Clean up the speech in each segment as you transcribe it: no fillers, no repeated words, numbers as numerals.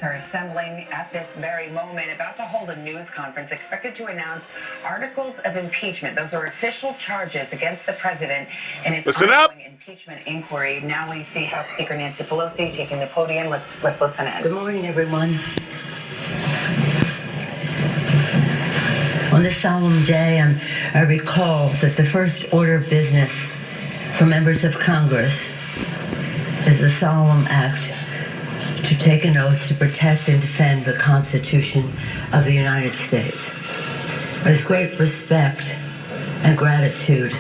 Are assembling at this very moment, about to hold a news conference, expected to announce articles of impeachment. Those are official charges against the president in his ongoing impeachment inquiry. Now we see House Speaker Nancy Pelosi taking the podium. Let's listen in. Good morning, everyone. On this solemn day, I recall that the first order of business for members of Congress is the solemn act to take an oath to protect and defend the Constitution of the United States. With great respect and gratitude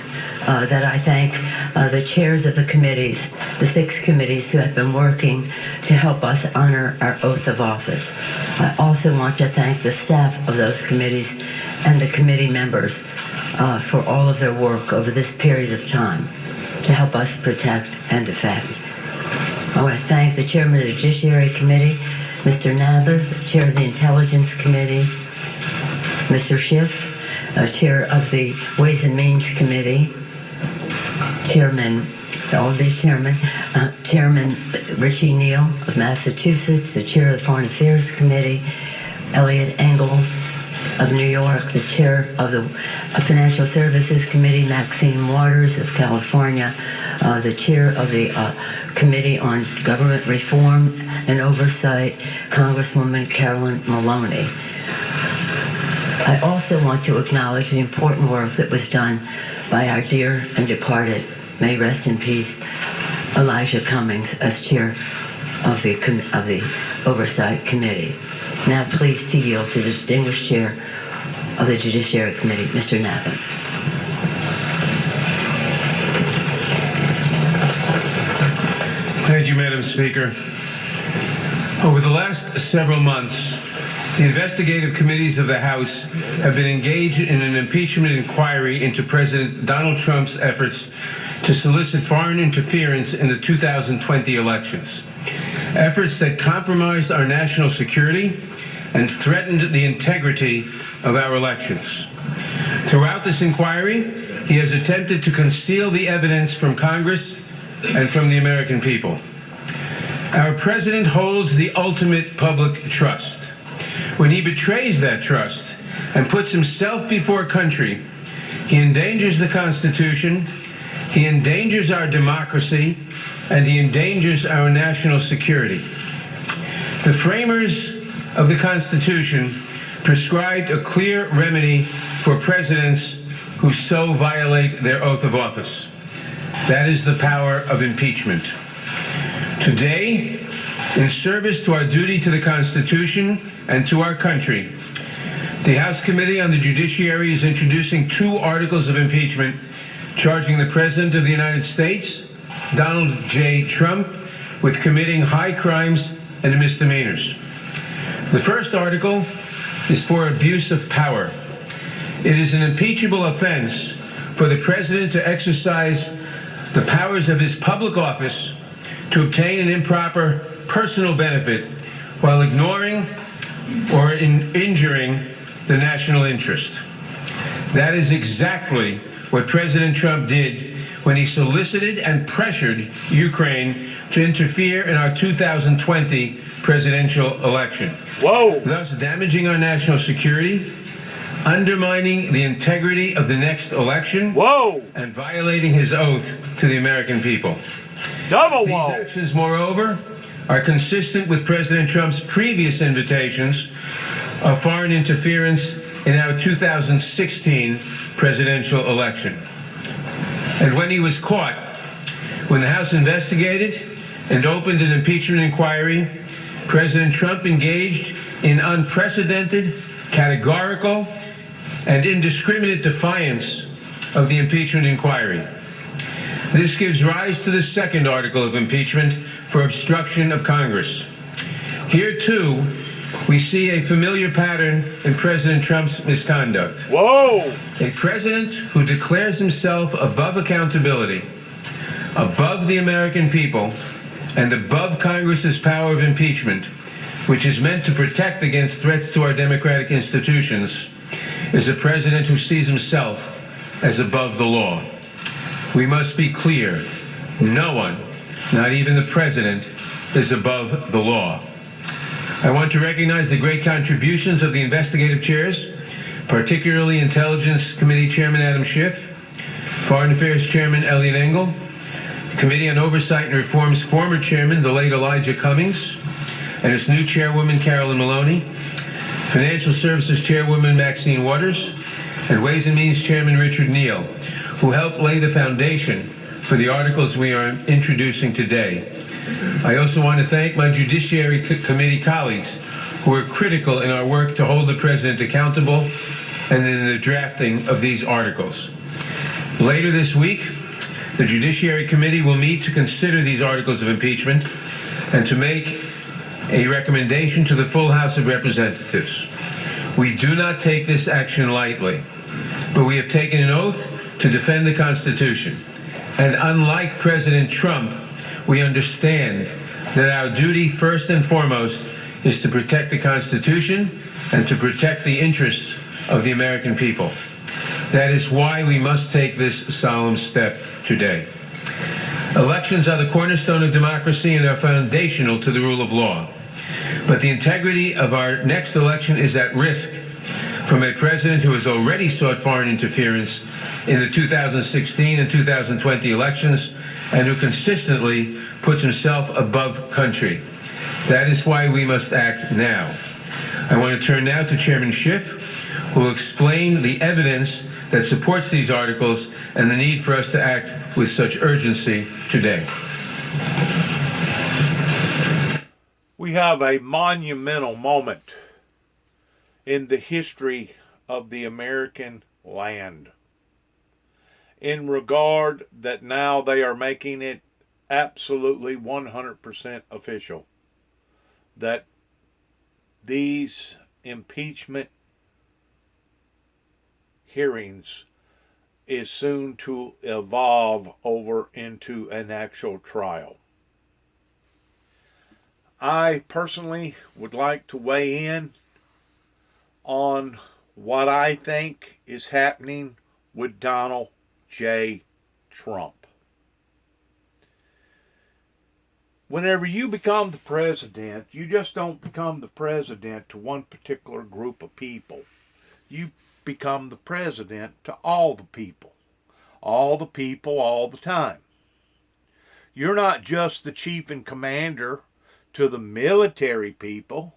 that I thank the chairs of the committees, the 6 committees who have been working to help us honor our oath of office. I also want to thank the staff of those committees and the committee members for all of their work over this period of time to help us protect and defend. I want to thank the chairman of the Judiciary Committee, Mr. Nadler, the chair of the Intelligence Committee, Mr. Schiff, chair of the Ways and Means Committee, Chairman Richie Neal of Massachusetts, the chair of the Foreign Affairs Committee, Eliot Engel of New York, the chair of the Financial Services Committee, Maxine Waters of California, the chair of the Committee on Government Reform and Oversight, Congresswoman Carolyn Maloney. I also want to acknowledge the important work that was done by our dear and departed, may rest in peace, Elijah Cummings as chair of the Oversight Committee. Now pleased to yield to the distinguished chair of the Judiciary Committee, Mr. Nadler. Thank you, Madam Speaker. Over the last several months, the investigative committees of the House have been engaged in an impeachment inquiry into President Donald Trump's efforts to solicit foreign interference in the 2020 elections, efforts that compromised our national security and threatened the integrity of our elections. Throughout this inquiry, he has attempted to conceal the evidence from Congress and from the American people. Our president holds the ultimate public trust. When he betrays that trust and puts himself before country, he endangers the Constitution, he endangers our democracy, and he endangers our national security. The framers of the Constitution prescribed a clear remedy for presidents who so violate their oath of office. That is the power of impeachment. Today, in service to our duty to the Constitution and to our country, the House Committee on the Judiciary is introducing 2 articles of impeachment charging the President of the United States, Donald J. Trump, with committing high crimes and misdemeanors. The first article is for abuse of power. It is an impeachable offense for the President to exercise the powers of his public office to obtain an improper personal benefit while ignoring or injuring the national interest. That is exactly what President Trump did when he solicited and pressured Ukraine to interfere in our 2020 presidential election. Whoa! Thus damaging our national security, undermining the integrity of the next election, and violating his oath to the American people. Double These whoa! actions, moreover, are consistent with President Trump's previous invitations of foreign interference in our 2016 presidential election. And when he was caught, when the House investigated and opened an impeachment inquiry, President Trump engaged in unprecedented, categorical, and indiscriminate defiance of the impeachment inquiry. This gives rise to the second article of impeachment for obstruction of Congress. Here, too, we see a familiar pattern in President Trump's misconduct. Whoa! A president who declares himself above accountability, above the American people, and above Congress's power of impeachment, which is meant to protect against threats to our democratic institutions, is a president who sees himself as above the law. We must be clear. No one, not even the president, is above the law. I want to recognize the great contributions of the investigative chairs, particularly Intelligence Committee Chairman Adam Schiff, Foreign Affairs Chairman Eliot Engel, Committee on Oversight and Reform's former chairman, the late Elijah Cummings, and its new chairwoman, Carolyn Maloney, Financial Services Chairwoman Maxine Waters, and Ways and Means Chairman Richard Neal, who helped lay the foundation for the articles we are introducing today. I also want to thank my Judiciary Committee colleagues who were critical in our work to hold the President accountable and in the drafting of these articles. Later this week, the Judiciary Committee will meet to consider these articles of impeachment and to make a recommendation to the full House of Representatives. We do not take this action lightly, but we have taken an oath to defend the Constitution. And unlike President Trump, we understand that our duty first and foremost is to protect the Constitution and to protect the interests of the American people. That is why we must take this solemn step today. Elections are the cornerstone of democracy and are foundational to the rule of law. But the integrity of our next election is at risk from a president who has already sought foreign interference in the 2016 and 2020 elections and who consistently puts himself above country. That is why we must act now. I want to turn now to Chairman Schiff, who will explain the evidence that supports these articles and the need for us to act with such urgency today. We have a monumental moment in the history of the American land in regard that now they are making it absolutely 100% official that these impeachment hearings is soon to evolve over into an actual trial. I personally would like to weigh in on what I think is happening with Donald J. Trump. Whenever you become the president, you just don't become the president to one particular group of people. You become the president to all the people all the time. You're not just the chief and commander to the military people,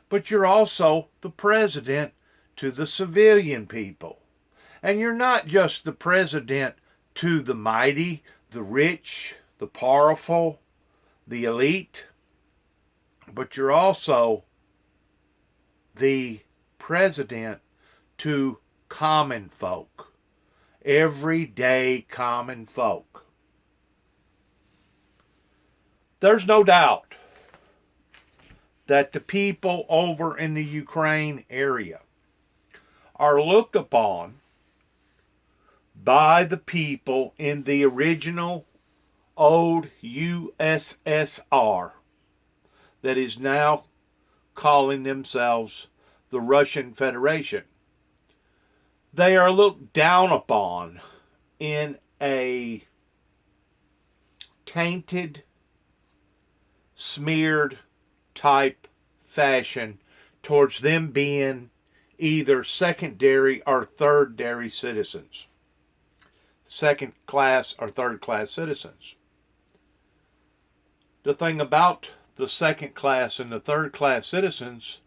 but you're also the president to the civilian people. And you're not just the president to the mighty, the rich, the powerful, the elite, but you're also the president to common folk, everyday common folk. There's no doubt that the people over in the Ukraine area are looked upon by the people in the original old USSR that is now calling themselves the Russian Federation. They are looked down upon in a tainted, smeared type fashion towards them being either secondary or third-dairy citizens. Second class or third class citizens. The thing about the second class and the third class citizens,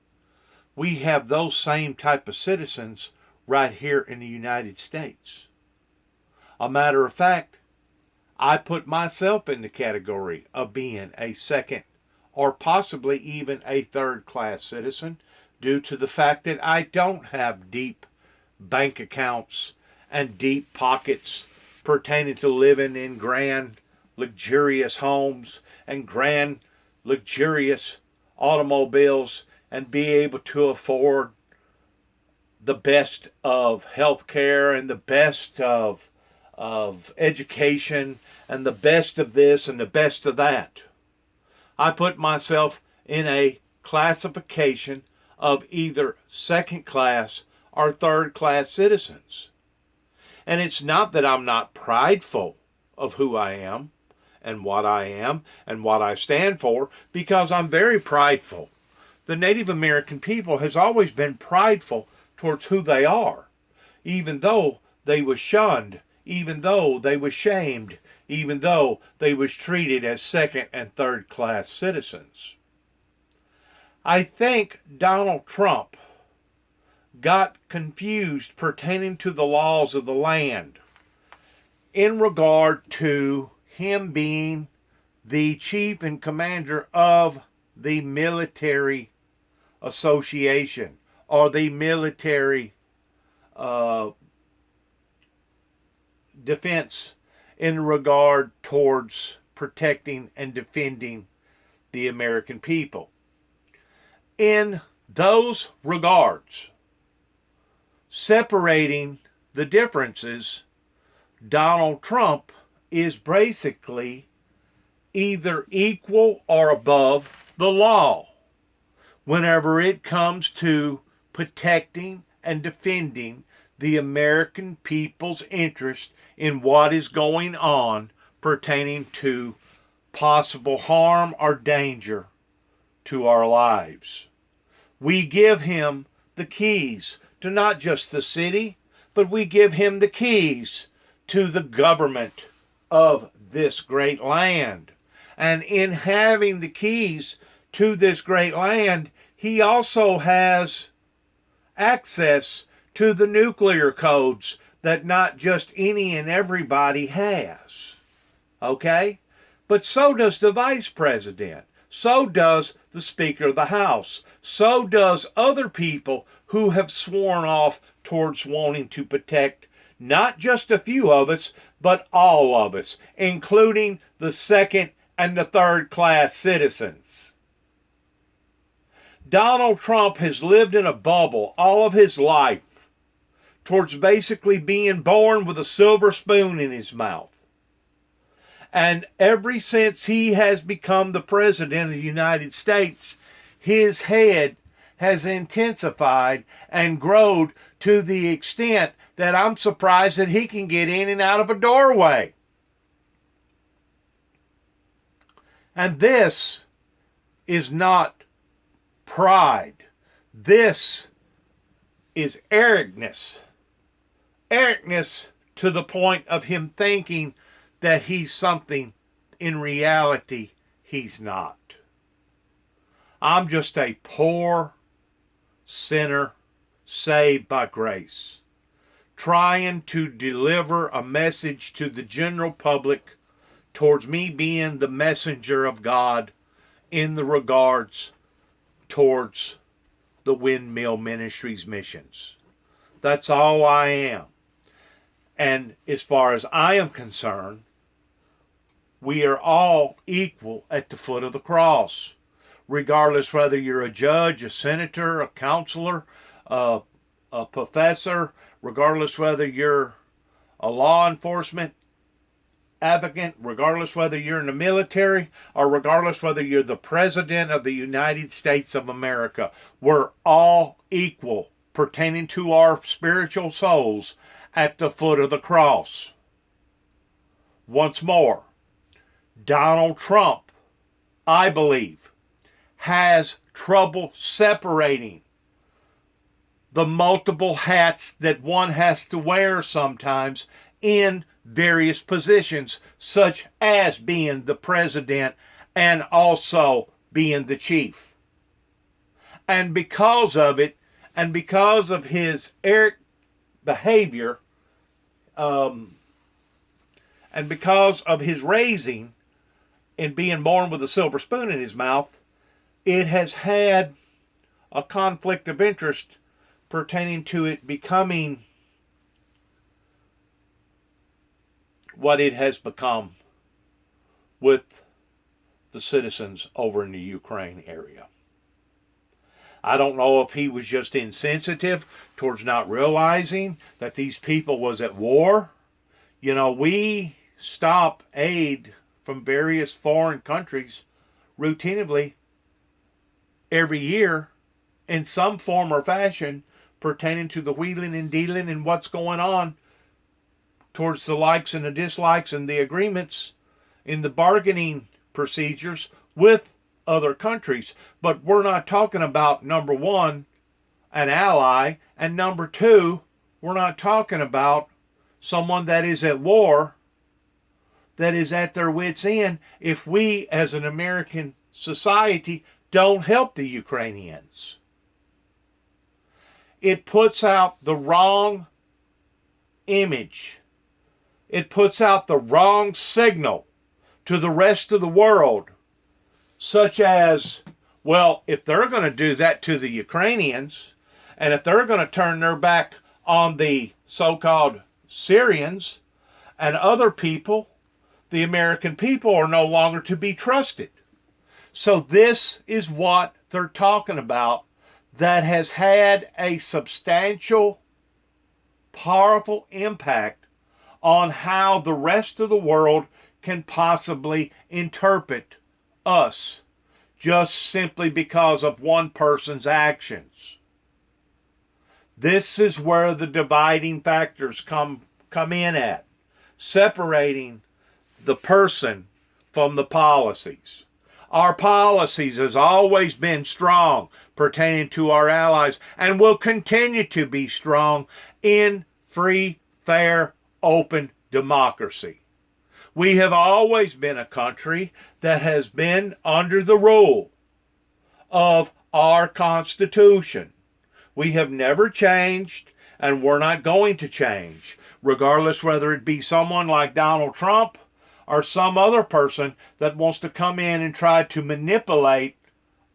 we have those same type of citizens right here in the United States. A matter of fact, I put myself in the category of being a second or possibly even a third class citizen due to the fact that I don't have deep bank accounts and deep pockets pertaining to living in grand, luxurious homes and grand, luxurious automobiles and be able to afford the best of health care and the best of education and the best of this and the best of that. I put myself in a classification of either second class or third class citizens. And it's not that I'm not prideful of who I am and what I stand for, because I'm very prideful the Native American people has always been prideful towards who they are, even though they was shunned, even though they was shamed, even though they was treated as second and third class citizens. I think Donald Trump got confused pertaining to the laws of the land in regard to him being the chief and commander of the military association or the military defense in regard towards protecting and defending the American people. In those regards, separating the differences, Donald Trump is basically either equal or above the law whenever it comes to protecting and defending the American people's interest in what is going on pertaining to possible harm or danger to our lives. We give him the keys to not just the city, but we give him the keys to the government of this great land. And in having the keys to this great land, he also has access to the nuclear codes that not just any and everybody has. Okay? But so does the vice president. So does the Speaker of the House. So does other people who have sworn off towards wanting to protect not just a few of us, but all of us, including the second and the third class citizens. Donald Trump has lived in a bubble all of his life towards basically being born with a silver spoon in his mouth. And ever since he has become the president of the United States, his head has intensified and grown to the extent that I'm surprised that he can get in and out of a doorway. And this is not pride. This is arrogance. Arrogance to the point of him thinking that he's something in reality he's not. I'm just a poor sinner saved by grace, trying to deliver a message to the general public towards me being the messenger of God in the regards towards the Windmill Ministries missions. That's all I am. And as far as I am concerned, we are all equal at the foot of the cross, regardless whether you're a judge, a senator, a counselor, a professor, regardless whether you're a law enforcement advocate, regardless whether you're in the military, or regardless whether you're the president of the United States of America. We're all equal pertaining to our spiritual souls at the foot of the cross. Once more, Donald Trump, I believe, has trouble separating the multiple hats that one has to wear sometimes in various positions, such as being the president and also being the chief. And because of it, and because of his arrogant behavior, and because of his raising and being born with a silver spoon in his mouth, it has had a conflict of interest pertaining to it becoming what it has become with the citizens over in the Ukraine area. I don't know if he was just insensitive towards not realizing that these people was at war. You know, we stop aid from various foreign countries routinely every year in some form or fashion pertaining to the wheeling and dealing and what's going on towards the likes and the dislikes and the agreements in the bargaining procedures with other countries. But we're not talking about, number one, an ally, and number two, we're not talking about someone that is at war, that is at their wits' end, if we as an American society don't help the Ukrainians. It puts out the wrong image. It puts out the wrong signal to the rest of the world, such as, well, if they're going to do that to the Ukrainians, and if they're going to turn their back on the so-called Syrians and other people, the American people are no longer to be trusted. So this is what they're talking about that has had a substantial, powerful impact on how the rest of the world can possibly interpret us just simply because of one person's actions. This is where the dividing factors come in at, separating the person from the policies. Our policies has always been strong pertaining to our allies and will continue to be strong in free, fair, open democracy. We have always been a country that has been under the rule of our Constitution. We have never changed, and we're not going to change, regardless whether it be someone like Donald Trump or some other person that wants to come in and try to manipulate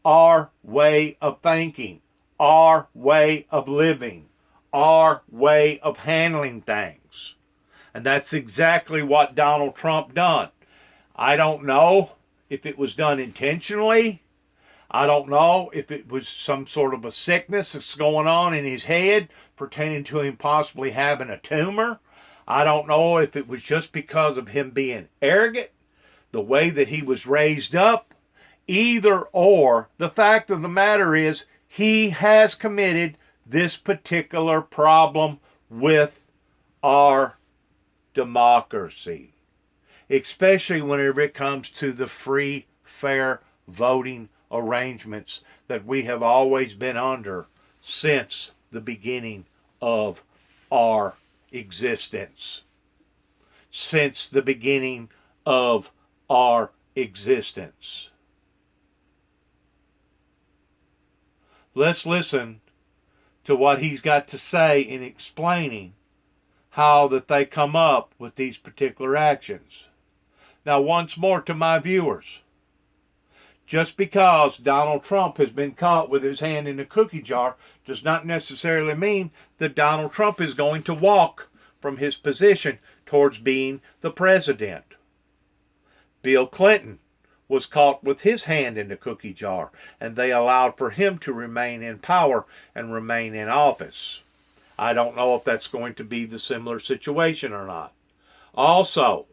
our way of thinking, our way of living, our way of handling things. And that's exactly what Donald Trump done. I don't know if it was done intentionally. I don't know if it was some sort of a sickness that's going on in his head pertaining to him possibly having a tumor. I don't know if it was just because of him being arrogant, the way that he was raised up. Either or, the fact of the matter is he has committed this particular problem with our democracy, especially whenever it comes to the free, fair voting arrangements that we have always been under since the beginning of our existence. Since the beginning of our existence. Let's listen to what he's got to say in explaining how that they come up with these particular actions. Now, once more to my viewers, just because Donald Trump has been caught with his hand in the cookie jar does not necessarily mean that Donald Trump is going to walk from his position towards being the president. Bill Clinton was caught with his hand in the cookie jar, and they allowed for him to remain in power and remain in office. I don't know if that's going to be the similar situation or not. Also,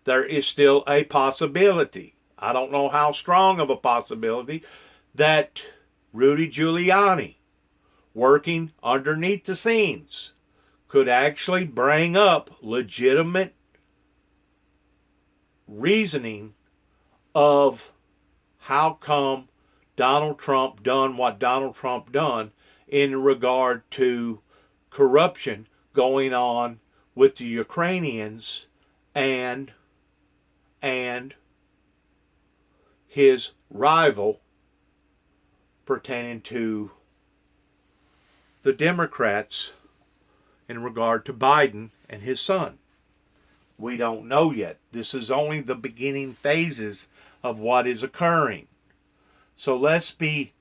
there is still a possibility, I don't know how strong of a possibility, that Rudy Giuliani, working underneath the scenes, could actually bring up legitimate reasoning of how come Donald Trump done what Donald Trump done in regard to corruption going on with the Ukrainians and his rival pertaining to the Democrats in regard to Biden and his son. We don't know yet. This is only the beginning phases of what is occurring. So let's be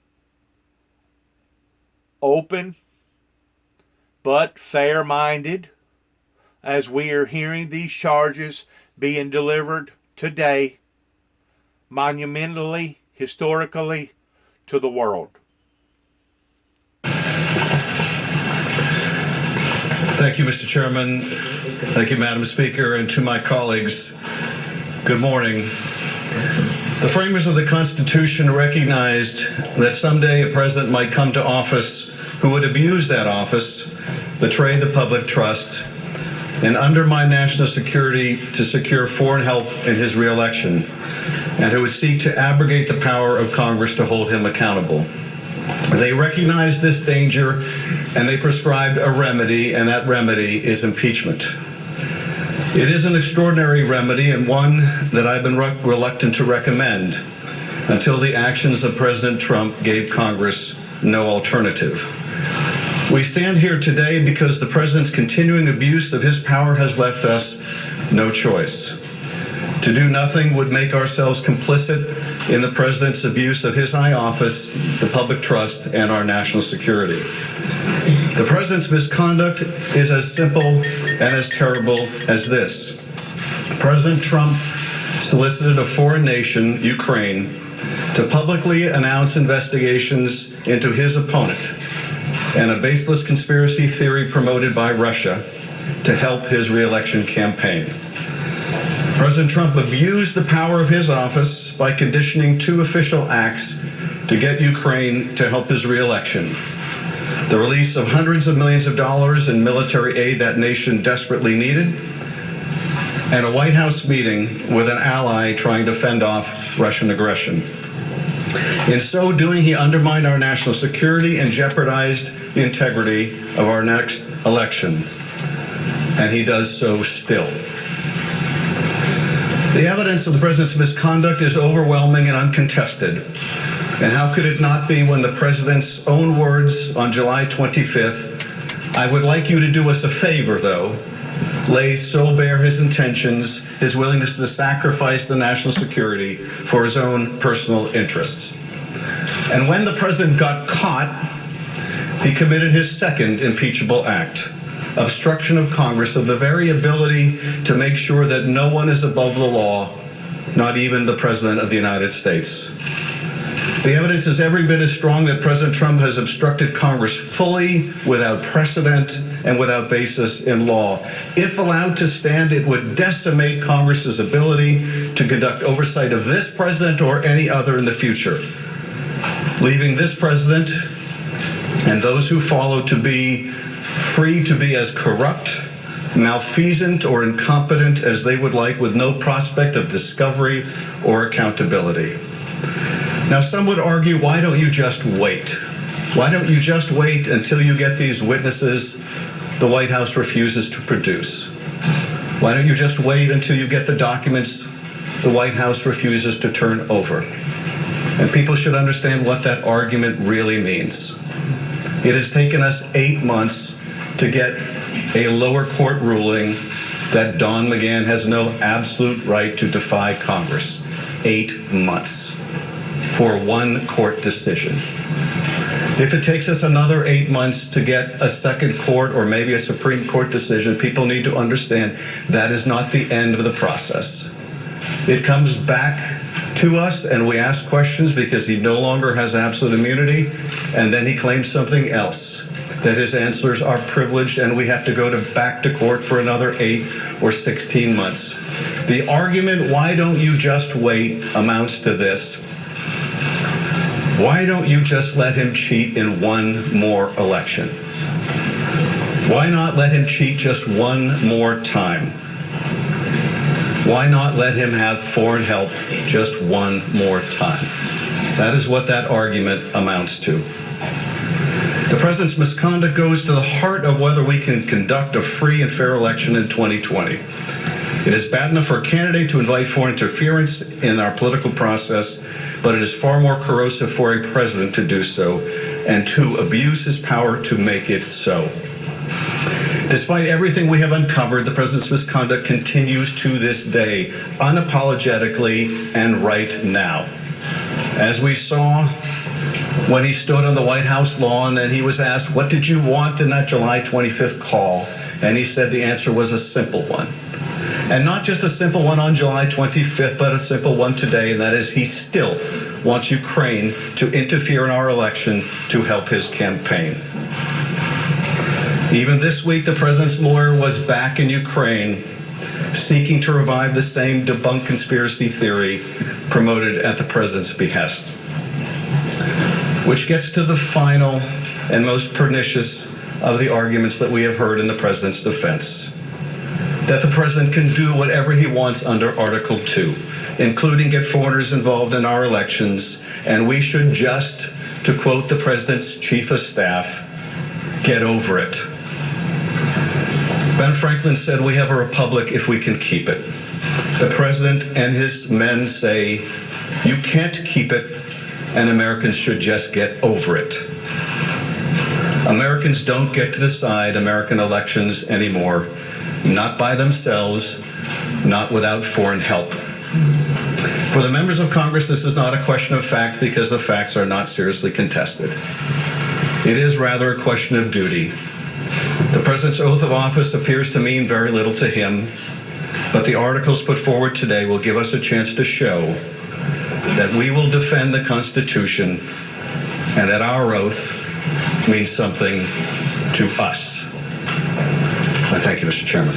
open but fair-minded as we are hearing these charges being delivered today, monumentally, historically, to the world. Thank you, Mr. Chairman. Thank you, Madam Speaker, and to my colleagues. Good morning. The framers of the Constitution recognized that someday a president might come to office who would abuse that office, betray the public trust, and undermine national security to secure foreign help in his reelection, and who would seek to abrogate the power of Congress to hold him accountable. They recognized this danger, and they prescribed a remedy, and that remedy is impeachment. It is an extraordinary remedy, and one that I've been reluctant to recommend until the actions of President Trump gave Congress no alternative. We stand here today because the president's continuing abuse of his power has left us no choice. To do nothing would make ourselves complicit in the president's abuse of his high office, the public trust, and our national security. The president's misconduct is as simple and as terrible as this. President Trump solicited a foreign nation, Ukraine, to publicly announce investigations into his opponent and a baseless conspiracy theory promoted by Russia to help his re-election campaign. President Trump abused the power of his office by conditioning 2 official acts to get Ukraine to help his re-election: the release of hundreds of millions of dollars in military aid that nation desperately needed, and a White House meeting with an ally trying to fend off Russian aggression. In so doing, he undermined our national security and jeopardized the integrity of our next election. And he does so still. The evidence of the president's misconduct is overwhelming and uncontested. And how could it not be when the president's own words on July 25th, "I would like you to do us a favor, though," lays so bare his intentions, his willingness to sacrifice the national security for his own personal interests. And when the president got caught, he committed his second impeachable act: obstruction of Congress of the very ability to make sure that no one is above the law, not even the President of the United States. The evidence is every bit as strong that President Trump has obstructed Congress fully, without precedent, and without basis in law. If allowed to stand, it would decimate Congress's ability to conduct oversight of this president or any other in the future, leaving this president and those who follow to be free to be as corrupt, malfeasant, or incompetent as they would like, with no prospect of discovery or accountability. Now, some would argue, why don't you just wait? Why don't you just wait until you get these witnesses the White House refuses to produce? Why don't you just wait until you get the documents the White House refuses to turn over? And people should understand what that argument really means. It has taken us 8 months to get a lower court ruling that Don McGahn has no absolute right to defy Congress. 8 months for one court decision. If it takes us another 8 months to get a second court or maybe a Supreme Court decision, people need to understand that is not the end of the process. It comes back to us and we ask questions because he no longer has absolute immunity, and then he claims something else, that his answers are privileged, and we have to go back to court for another 8 or 16 months. The argument, why don't you just wait, amounts to this: why don't you just let him cheat in one more election? Why not let him cheat just one more time? Why not let him have foreign help just one more time? That is what that argument amounts to. The president's misconduct goes to the heart of whether we can conduct a free and fair election in 2020. It is bad enough for a candidate to invite foreign interference in our political process, but it is far more corrosive for a president to do so and to abuse his power to make it so. Despite everything we have uncovered, the president's misconduct continues to this day, unapologetically and right now. As we saw when he stood on the White House lawn and he was asked, what did you want in that July 25th call? And he said the answer was a simple one. And not just a simple one on July 25th, but a simple one today, and that is he still wants Ukraine to interfere in our election to help his campaign. Even this week, the president's lawyer was back in Ukraine seeking to revive the same debunked conspiracy theory promoted at the president's behest. Which gets to the final and most pernicious of the arguments that we have heard in the president's defense. that the president can do whatever he wants under Article 2, including get foreigners involved in our elections, and we should just, to quote the president's chief of staff, get over it. Ben Franklin said, "We have a republic if we can keep it." The president and his men say, you can't keep it, and Americans should just get over it. Americans don't get to decide American elections anymore, not by themselves, not without foreign help. For the members of Congress, this is not a question of fact because the facts are not seriously contested. It is rather a question of duty. The president's oath of office appears to mean very little to him, but the articles put forward today will give us a chance to show that we will defend the Constitution and that our oath means something to us. I thank you, Mr. Chairman.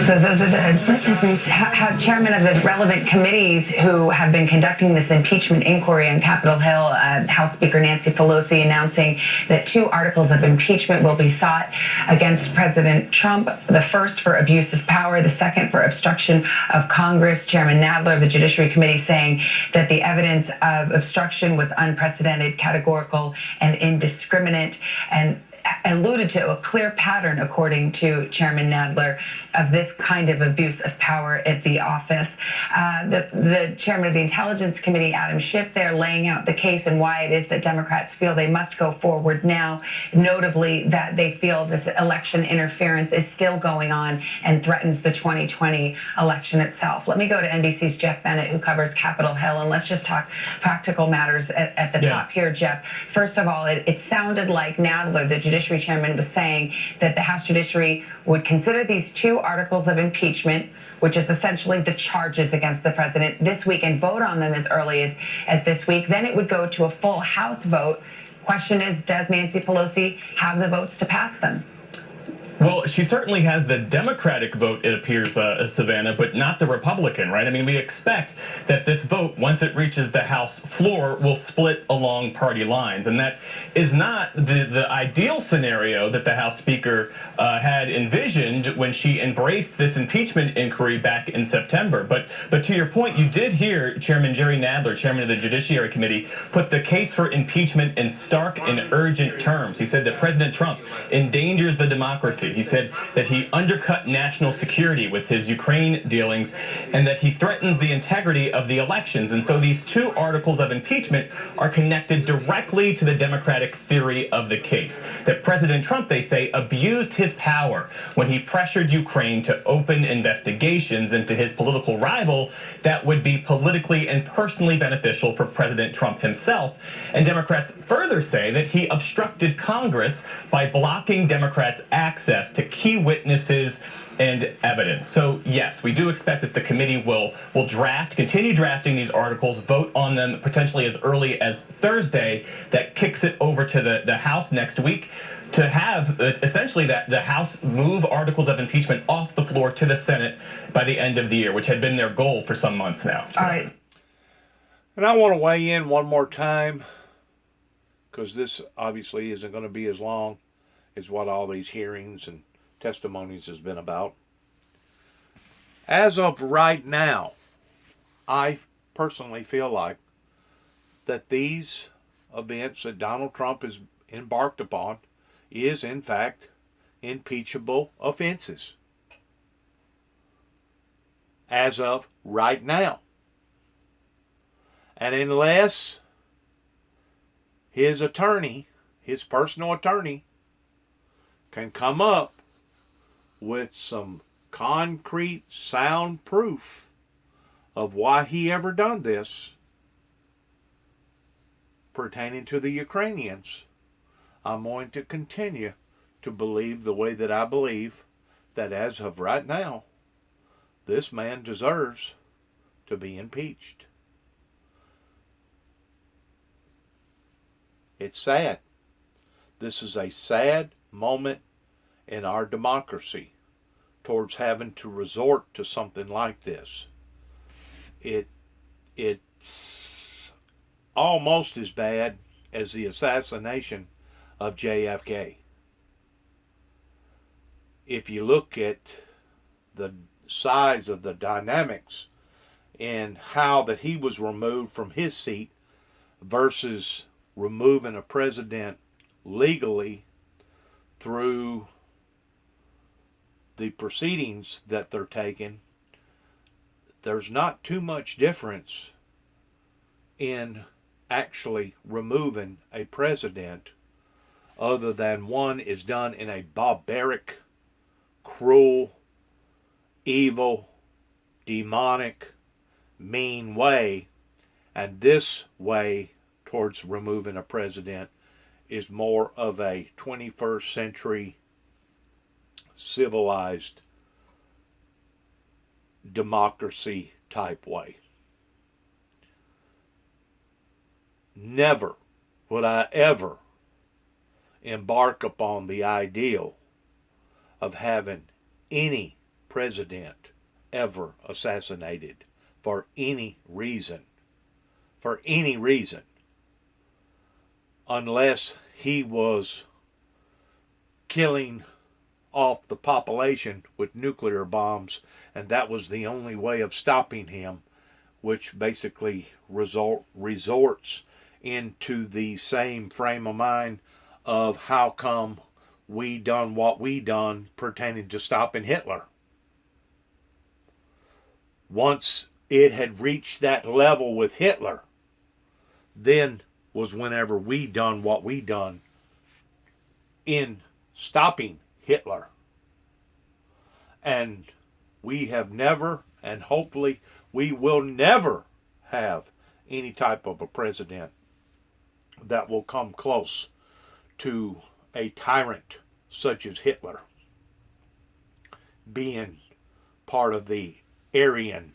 So those are the chairman of the relevant committees who have been conducting this impeachment inquiry on Capitol Hill. House Speaker Nancy Pelosi announcing that 2 articles of impeachment will be sought against President Trump, the first for abuse of power, the second for obstruction of Congress. Chairman Nadler of the Judiciary Committee saying that the evidence of obstruction was unprecedented, categorical, and indiscriminate, and alluded to a clear pattern, according to Chairman Nadler, of this kind of abuse of power at the office. The chairman of the Intelligence Committee, Adam Schiff, there laying out the case and why it is that Democrats feel they must go forward now, notably that they feel this election interference is still going on and threatens the 2020 election itself. Let me go to NBC's Jeff Bennett, who covers Capitol Hill, and let's just talk practical matters at the top here, Jeff. First of all, it sounded like Nadler, the Judiciary Chairman, was saying that the House Judiciary would consider these 2 articles of impeachment, which is essentially the charges against the president, this week and vote on them as early as this week. Then it would go to a full House vote. Question is, does Nancy Pelosi have the votes to pass them? Well, she certainly has the Democratic vote, it appears, Savannah, but not the Republican, right? I mean, we expect that this vote, once it reaches the House floor, will split along party lines. And that is not the ideal scenario that the House Speaker had envisioned when she embraced this impeachment inquiry back in September. But to your point, you did hear Chairman Jerry Nadler, chairman of the Judiciary Committee, put the case for impeachment in stark and urgent terms. He said that President Trump endangers the democracy. He said that he undercut national security with his Ukraine dealings and that he threatens the integrity of the elections. And so these 2 articles of impeachment are connected directly to the Democratic theory of the case, that President Trump, they say, abused his power when he pressured Ukraine to open investigations into his political rival that would be politically and personally beneficial for President Trump himself. And Democrats further say that he obstructed Congress by blocking Democrats' access to key witnesses and evidence. So yes, we do expect that the committee will continue drafting these articles, vote on them potentially as early as Thursday. That kicks it over to the House next week to have essentially that the House move articles of impeachment off the floor to the Senate by the end of the year, which had been their goal for some months now. All right. And I want to weigh in one more time, because this obviously isn't going to be as long as what all these hearings and testimonies has been about. As of right now, I personally feel like that these events that Donald Trump has embarked upon is in fact impeachable offenses. As of right now. And unless his attorney, his personal attorney, can come up with some concrete, sound proof of why he ever done this pertaining to the Ukrainians, I'm going to continue to believe the way that I believe, that as of right now, this man deserves to be impeached. It's sad. This is a sad moment in our democracy towards having to resort to something like this. It's almost as bad as the assassination of JFK. If you look at the size of the dynamics and how that he was removed from his seat versus removing a president legally through the proceedings that they're taking, there's not too much difference in actually removing a president, other than one is done in a barbaric, cruel, evil, demonic, mean way, and this way towards removing a president is more of a 21st century civilized democracy type way. Never would I ever embark upon the ideal of having any president ever assassinated for any reason, unless he was killing off the population with nuclear bombs, and that was the only way of stopping him, which basically resorts into the same frame of mind of how come we done what we done pertaining to stopping Hitler. Once it had reached that level with Hitler, then was whenever we done what we done in stopping Hitler. And we have never, and hopefully we will never have any type of a president that will come close to a tyrant such as Hitler, being part of the Aryan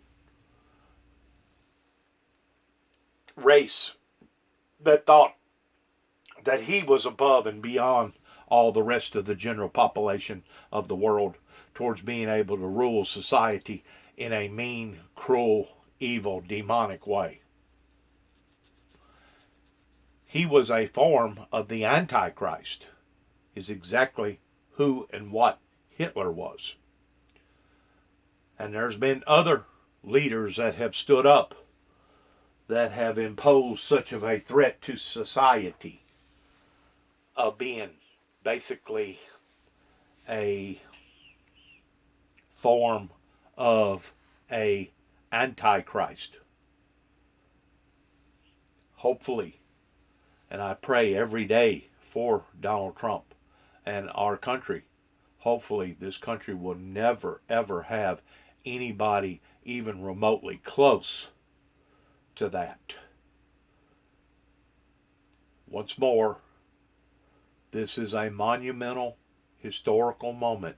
race that thought that he was above and beyond all the rest of the general population of the world, towards being able to rule society in a mean, cruel, evil, demonic way. He was a form of the Antichrist, is exactly who and what Hitler was. And there's been other leaders that have stood up that have imposed such of a threat to society of being basically a form of a Antichrist. Hopefully, and I pray every day for Donald Trump and our country, hopefully this country will never ever have anybody even remotely close to that. Once more, this is a monumental historical moment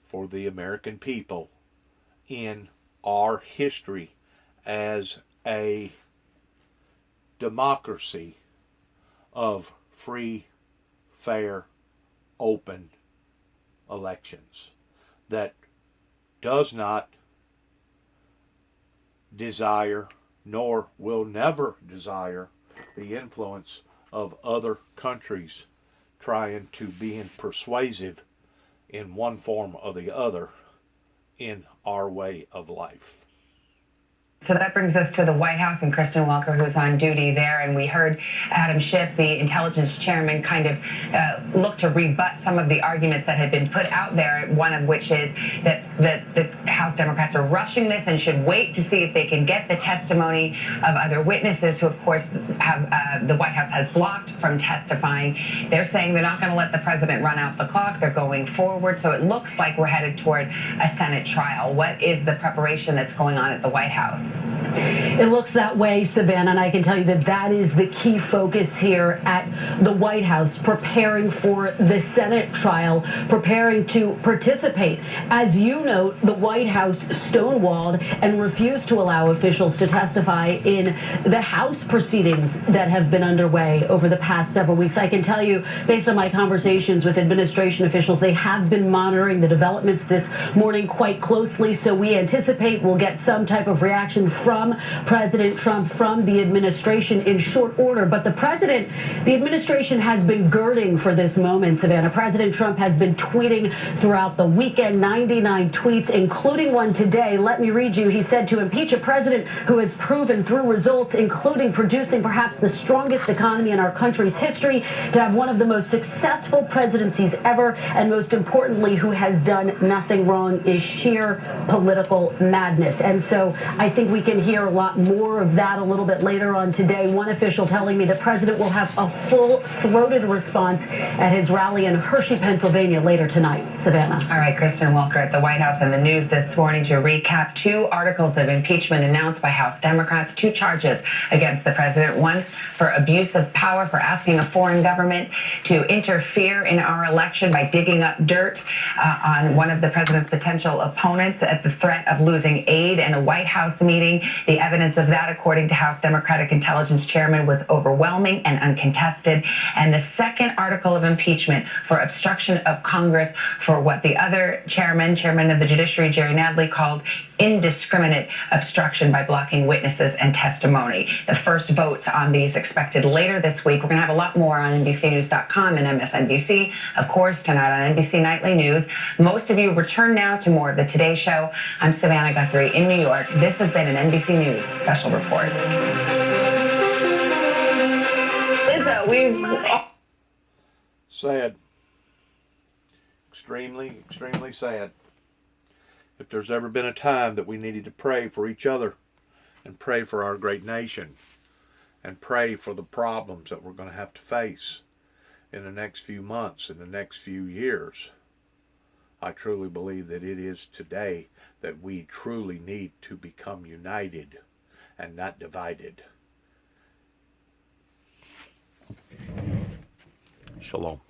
for the American people in our history as a democracy of free, fair, open elections that does not desire, nor will never desire, the influence of other countries trying to be persuasive in one form or the other in our way of life. So that brings us to the White House and Kristen Welker, who's on duty there. And we heard Adam Schiff, the intelligence chairman, kind of look to rebut some of the arguments that had been put out there, one of which is that the House Democrats are rushing this and should wait to see if they can get the testimony of other witnesses who, of course, have the White House has blocked from testifying. They're saying they're not going to let the president run out the clock. They're going forward. So it looks like we're headed toward a Senate trial. What is the preparation that's going on at the White House? It looks that way, Savannah, and I can tell you that that is the key focus here at the White House, preparing for the Senate trial, preparing to participate. As you note, the White House stonewalled and refused to allow officials to testify in the House proceedings that have been underway over the past several weeks. I can tell you, based on my conversations with administration officials, they have been monitoring the developments this morning quite closely, so we anticipate we'll get some type of reaction action from President Trump, from the administration in short order. But the administration has been girding for this moment, Savannah. President Trump has been tweeting throughout the weekend, 99 tweets, including one today. Let me read you. He said to impeach a president who has proven through results, including producing perhaps the strongest economy in our country's history, to have one of the most successful presidencies ever, and most importantly, who has done nothing wrong, is sheer political madness. And so I think we can hear a lot more of that a little bit later on today. One official telling me the president will have a full-throated response at his rally in Hershey, Pennsylvania later tonight. Savannah. All right, Kristen Welker at the White House and the news this morning to recap 2 articles of impeachment announced by House Democrats, 2 charges against the president. One for abuse of power, for asking a foreign government to interfere in our election by digging up dirt on one of the president's potential opponents at the threat of losing aid in a White House meeting. The evidence of that, according to House Democratic Intelligence Chairman, was overwhelming and uncontested. And the second article of impeachment for obstruction of Congress for what the other chairman of the Judiciary, Jerry Nadler, called indiscriminate obstruction by blocking witnesses and testimony. The first votes on these expected later this week. We're going to have a lot more on NBCNews.com and MSNBC, of course, tonight on NBC Nightly News. Most of you return now to more of the Today Show. I'm Savannah Guthrie in New York. This has been an NBC News special report. Sad. Extremely, extremely sad. If there's ever been a time that we needed to pray for each other and pray for our great nation and pray for the problems that we're going to have to face in the next few months, in the next few years, I truly believe that it is today that we truly need to become united and not divided. Shalom.